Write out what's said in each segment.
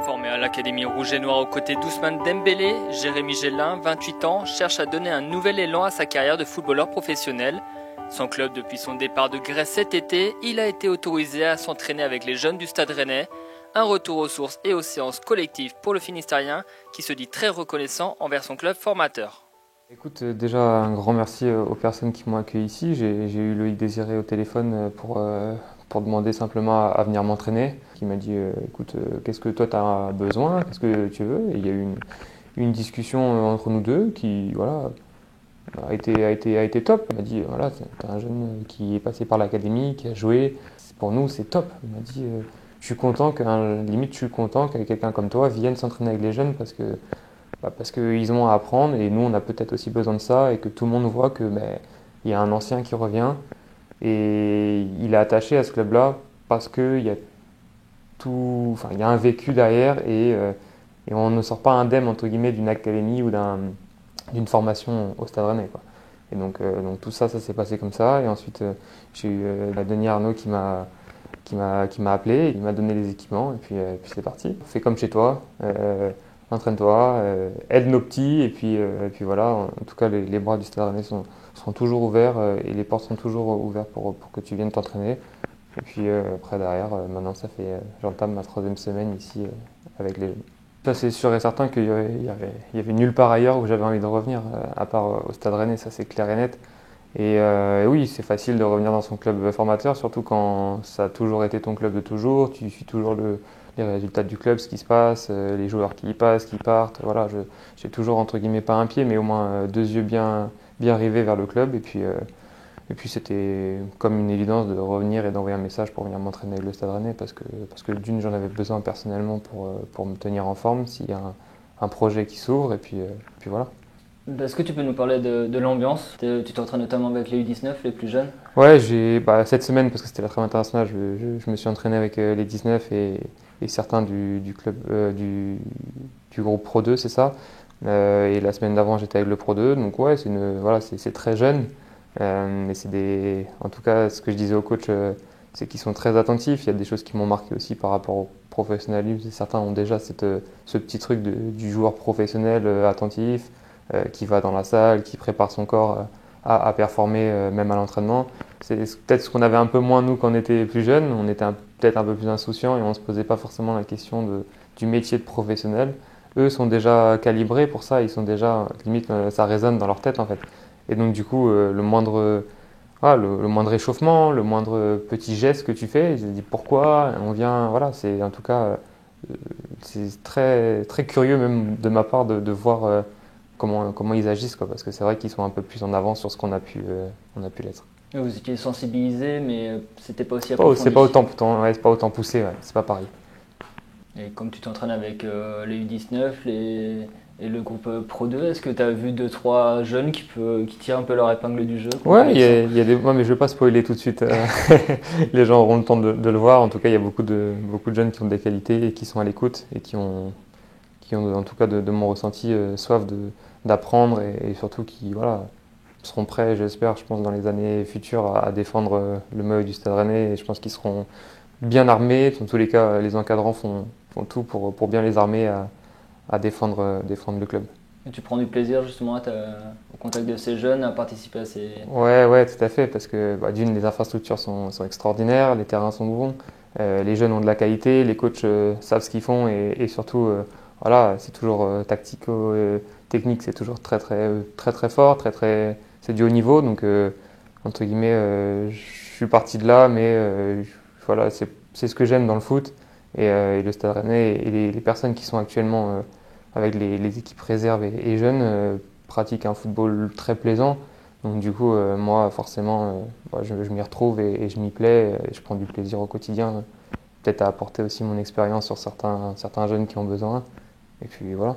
Formé à l'Académie Rouge et Noir aux côtés d'Ousmane Dembélé, Jérémy Gélin, 28 ans, cherche à donner un nouvel élan à sa carrière de footballeur professionnel. Sans club depuis son départ de Grèce cet été, il a été autorisé à s'entraîner avec les jeunes du Stade Rennais. Un retour aux sources et aux séances collectives pour le Finistérien qui se dit très reconnaissant envers son club formateur. Écoute, déjà un grand merci aux personnes qui m'ont accueilli ici. J'ai eu Loïc Désiré au téléphone pour demander simplement à venir m'entraîner. Il m'a dit écoute, qu'est-ce que toi tu as besoin, qu'est-ce que tu veux? Et il y a eu une discussion entre nous deux qui voilà, a été top. Il m'a dit voilà, t'es un jeune qui est passé par l'académie, qui a joué. Pour nous, c'est top. Il m'a dit je suis content limite je suis content que quelqu'un comme toi vienne s'entraîner avec les jeunes parce qu'ils ont à apprendre et nous on a peut-être aussi besoin de ça et que tout le monde voit que il y a un ancien qui revient et il est attaché à ce club-là parce qu'il y a il y a un vécu derrière et on ne sort pas indemne entre guillemets d'une académie ou d'une formation au Stade Rennais, quoi. Et donc tout ça s'est passé comme ça et ensuite j'ai eu Denis Arnaud qui m'a appelé, il m'a donné les équipements et puis c'est parti. Fais comme chez toi. Entraîne-toi, aide nos petits et puis voilà. En tout cas, les bras du Stade Rennais seront toujours ouverts et les portes sont toujours ouvertes pour que tu viennes t'entraîner. Et puis après derrière, maintenant j'entame ma 3e semaine ici avec les jeunes. Ça c'est sûr et certain qu'il y avait nulle part ailleurs où j'avais envie de revenir à part au Stade Rennais, ça c'est clair et net. Et oui, c'est facile de revenir dans son club formateur, surtout quand ça a toujours été ton club de toujours, tu suis toujours les résultats du club, ce qui se passe, les joueurs qui y passent, qui partent. Voilà, j'ai toujours entre guillemets pas un pied, mais au moins 2 yeux bien rivés vers le club. Et puis c'était comme une évidence de revenir et d'envoyer un message pour venir m'entraîner avec le Stade Rennais parce que d'une j'en avais besoin personnellement pour me tenir en forme s'il y a un projet qui s'ouvre et puis voilà. Est-ce que tu peux nous parler de l'ambiance? Tu t'entraînes notamment avec les U19, les plus jeunes? Ouais, cette semaine, parce que c'était la trêve internationale, je me suis entraîné avec les 19 et certains du club du groupe Pro 2, c'est ça. Et la semaine d'avant, j'étais avec le Pro 2. Donc ouais, c'est très jeune. Mais en tout cas, ce que je disais au coach, c'est qu'ils sont très attentifs. Il y a des choses qui m'ont marqué aussi par rapport au professionnalisme. Certains ont déjà ce petit truc du joueur professionnel attentif, qui va dans la salle, qui prépare son corps à performer même à l'entraînement. C'est peut-être ce qu'on avait un peu moins nous quand on était plus jeunes. On était peut-être un peu plus insouciants et on ne se posait pas forcément la question du métier de professionnel. Eux sont déjà calibrés pour ça, ils sont déjà, limite ça résonne dans leur tête en fait. Et donc du coup le moindre échauffement, le moindre petit geste que tu fais, ils se disent pourquoi, on vient, voilà, c'est en tout cas c'est très, très curieux même de ma part de voir comment ils agissent, quoi, parce que c'est vrai qu'ils sont un peu plus en avance sur ce qu'on a pu l'être. Vous étiez sensibilisé, mais c'était pas aussi C'est approfondi. c'est pas autant poussé, ouais, c'est pas pareil. Et comme tu t'entraînes avec les U19 et le groupe Pro 2, est-ce que tu as vu 2-3 jeunes qui tirent un peu leur épingle du jeu? Ouais, il y a ouais, mais je vais pas spoiler tout de suite. Les gens auront le temps de le voir. En tout cas, il y a beaucoup de jeunes qui ont des qualités et qui sont à l'écoute et qui ont en tout cas de mon ressenti soif d'apprendre et surtout qui voilà, seront prêts, j'espère, je pense, dans les années futures à défendre le maillot du Stade Rennais et je pense qu'ils seront bien armés. Dans tous les cas, les encadrants font tout pour bien les armer à défendre le club. Et tu prends du plaisir justement au contact de ces jeunes, à participer à ces... Ouais, tout à fait, parce que d'une, les infrastructures sont extraordinaires, les terrains sont bons, les jeunes ont de la qualité, les coachs savent ce qu'ils font et surtout, voilà, c'est toujours technique, c'est toujours très fort, c'est du haut niveau, donc entre guillemets, je suis parti de là, mais voilà, c'est ce que j'aime dans le foot et le Stade Rennais et les personnes qui sont actuellement avec les équipes réserves et jeunes pratiquent un football très plaisant. Donc du coup, moi, forcément, je m'y retrouve et je m'y plais et je prends du plaisir au quotidien. Peut-être à apporter aussi mon expérience sur certains jeunes qui ont besoin. Et puis voilà.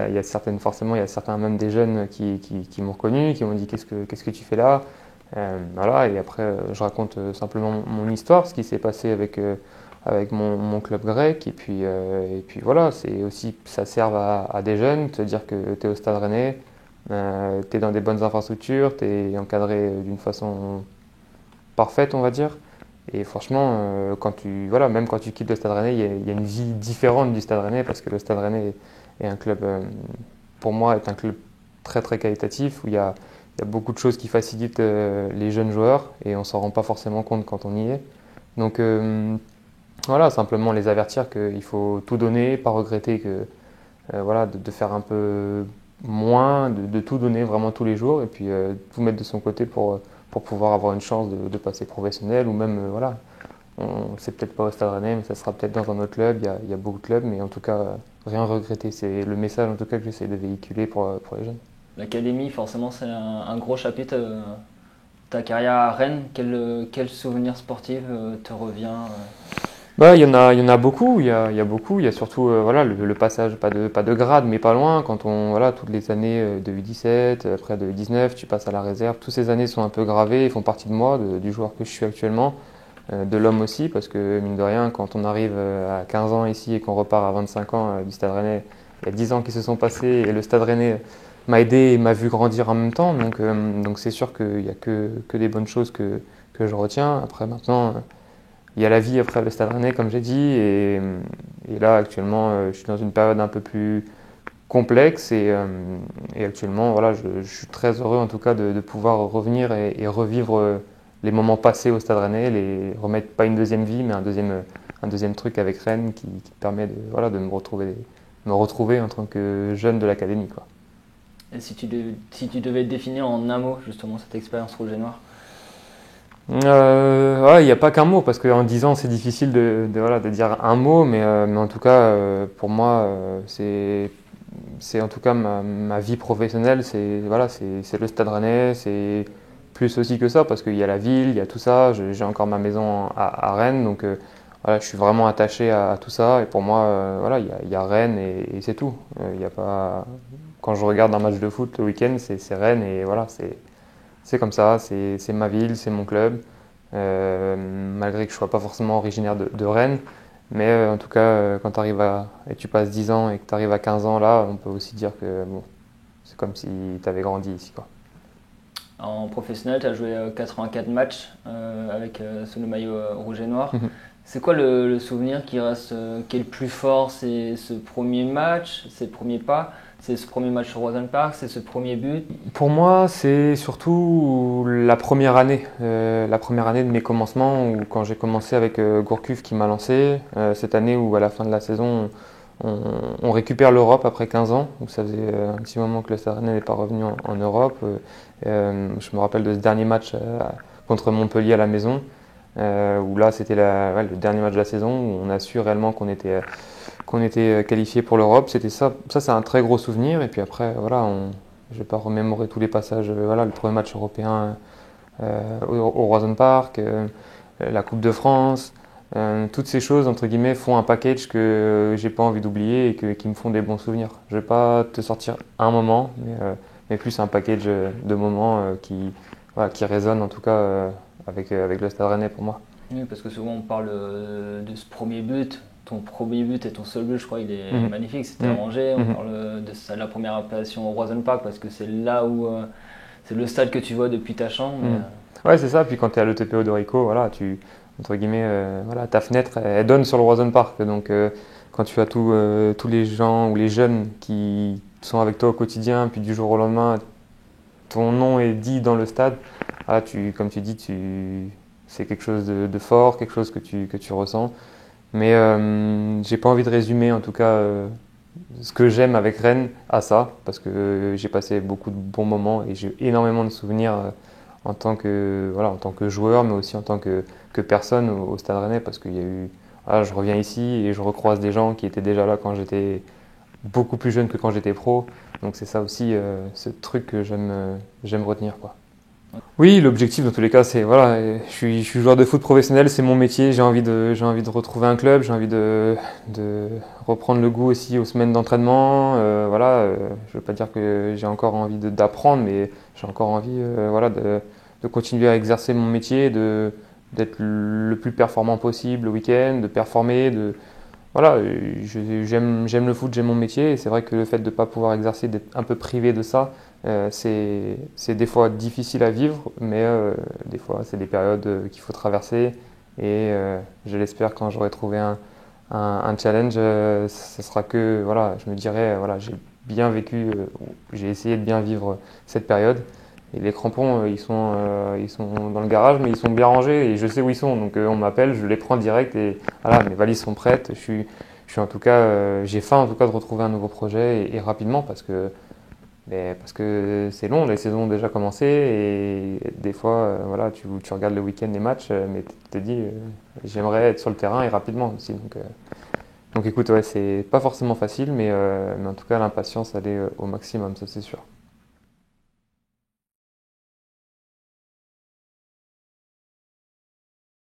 Il y a certains même des jeunes qui m'ont reconnu, qui m'ont dit qu'est-ce que tu fais là, voilà. Et après, je raconte simplement mon histoire, ce qui s'est passé avec mon club grec. Et puis voilà, c'est aussi ça sert à des jeunes, te dire que tu es au Stade Rennais, tu es dans des bonnes infrastructures, tu es encadré d'une façon parfaite, on va dire. Et franchement, même quand tu quittes le Stade Rennais, il y a une vie différente du Stade Rennais parce que le Stade Rennais est un club, pour moi, est un club très très qualitatif où il y a beaucoup de choses qui facilitent les jeunes joueurs et on s'en rend pas forcément compte quand on y est. Donc voilà, simplement les avertir qu'il faut tout donner, pas regretter de faire un peu moins, de tout donner vraiment tous les jours et puis tout mettre de son côté pour pouvoir avoir une chance de passer professionnel ou même c'est peut-être pas au Stade Rennais mais ça sera peut-être dans un autre club, il y a beaucoup de clubs mais en tout cas rien regretter, c'est le message en tout cas que j'essaie de véhiculer pour les jeunes. L'académie, forcément, c'est un gros chapitre. Ta carrière à Rennes, quel souvenir sportif te revient Bah, il y en a beaucoup, il y a beaucoup, il y a surtout le passage, pas de grade, mais pas loin, quand toutes les années de U17, après de U19, tu passes à la réserve, toutes ces années sont un peu gravées et font partie de moi, du joueur que je suis actuellement, de l'homme aussi, parce que mine de rien, quand on arrive à 15 ans ici et qu'on repart à 25 ans du Stade Rennais, il y a 10 ans qui se sont passés et le Stade Rennais m'a aidé et m'a vu grandir en même temps, donc c'est sûr qu'il n'y a que des bonnes choses que je retiens. Après maintenant, il y a la vie après le Stade Rennais, comme j'ai dit, et là actuellement, je suis dans une période un peu plus complexe et actuellement, voilà, je suis très heureux en tout cas de pouvoir revenir et revivre les moments passés au Stade Rennais, les remettre pas une deuxième vie, mais un deuxième truc avec Rennes qui permet de me retrouver en tant que jeune de l'académie, quoi. Et si tu devais définir en un mot justement cette expérience rouge et noir? Il n'y a pas qu'un mot, parce qu'en 10 ans, c'est difficile de dire un mot, mais en tout cas, pour moi, c'est en tout cas ma vie professionnelle, c'est le Stade Rennais, c'est plus aussi que ça, parce qu'il y a la ville, il y a tout ça, j'ai encore ma maison à Rennes, donc je suis vraiment attaché à tout ça, et pour moi, il y a Rennes et c'est tout. Il y a pas... Quand je regarde un match de foot le week-end, c'est Rennes, et voilà, c'est comme ça, c'est ma ville, c'est mon club. Malgré que je ne sois pas forcément originaire de Rennes. Mais en tout cas, quand et tu passes 10 ans et que tu arrives à 15 ans, là, on peut aussi dire que bon, c'est comme si tu avais grandi ici, quoi. En professionnel, tu as joué 84 matchs sous le maillot rouge et noir. C'est quoi le souvenir qui reste, qui est le plus fort? C'est ce premier match, ces premiers pas? C'est ce premier match sur Roison Park, c'est ce premier but? Pour moi, c'est surtout la première année de mes commencements, où quand j'ai commencé avec Gourcuff qui m'a lancé, cette année où à la fin de la saison, on récupère l'Europe après 15 ans, où ça faisait un petit moment que le Stade Rennais n'est pas revenu en Europe. Je me rappelle de ce dernier match contre Montpellier à la maison, où là c'était le dernier match de la saison, où on a su réellement qu'on était qualifié pour l'Europe. C'était ça c'est un très gros souvenir. Et puis après, je ne vais pas remémorer tous les passages. Le premier match européen au Roison Park, la Coupe de France, toutes ces choses entre guillemets font un package que j'ai pas envie d'oublier et qui me font des bons souvenirs. Je vais pas te sortir un moment, mais plus un package de moments qui résonnent en tout cas avec le Stade Rennais pour moi. Oui, parce que souvent on parle de ce premier but. Ton premier but et ton seul but, je crois, il est magnifique. C'était à Angers. On parle de la première appellation au Roison Park parce que c'est là où c'est le stade que tu vois depuis ta chambre. Ouais, c'est ça. Puis quand tu es à l'ETPO de Rico, entre guillemets, ta fenêtre, elle donne sur le Roison Park. Donc quand tu as tous les gens ou les jeunes qui sont avec toi au quotidien, puis du jour au lendemain, ton nom est dit dans le stade, comme tu dis, c'est quelque chose de fort, quelque chose que tu ressens. Mais j'ai pas envie de résumer en tout cas ce que j'aime avec Rennes à ça, parce que j'ai passé beaucoup de bons moments et j'ai énormément de souvenirs en tant que joueur, mais aussi en tant que personne au Stade Rennais, parce qu'il y a eu, je reviens ici et je recroise des gens qui étaient déjà là quand j'étais beaucoup plus jeune que quand j'étais pro. Donc c'est ça aussi, ce truc que j'aime retenir, quoi. Oui, l'objectif dans tous les cas, c'est je suis joueur de foot professionnel, c'est mon métier, j'ai envie de retrouver un club, j'ai envie de reprendre le goût aussi aux semaines d'entraînement. Je veux pas dire que j'ai encore envie d'apprendre, mais j'ai encore envie de continuer à exercer mon métier, d'être le plus performant possible le week-end, de performer, j'aime le foot, j'aime mon métier, et c'est vrai que le fait de ne pas pouvoir exercer, d'être un peu privé de ça, c'est des fois difficile à vivre, mais des fois c'est des périodes qu'il faut traverser Et je l'espère quand j'aurai trouvé un challenge, ce sera que voilà, je me dirai voilà, j'ai bien vécu, j'ai essayé de bien vivre cette période. Et les crampons, ils sont dans le garage, mais ils sont bien rangés et je sais où ils sont. Donc on m'appelle, je les prends direct et voilà, mes valises sont prêtes. Je suis en tout cas, j'ai faim en tout cas de retrouver un nouveau projet et rapidement parce que c'est long, les saisons ont déjà commencé et des fois, voilà, tu regardes le week-end les matchs, mais tu te dis, j'aimerais être sur le terrain et rapidement aussi. Donc écoute, ouais, c'est pas forcément facile, mais en tout cas, l'impatience, elle est au maximum, ça c'est sûr.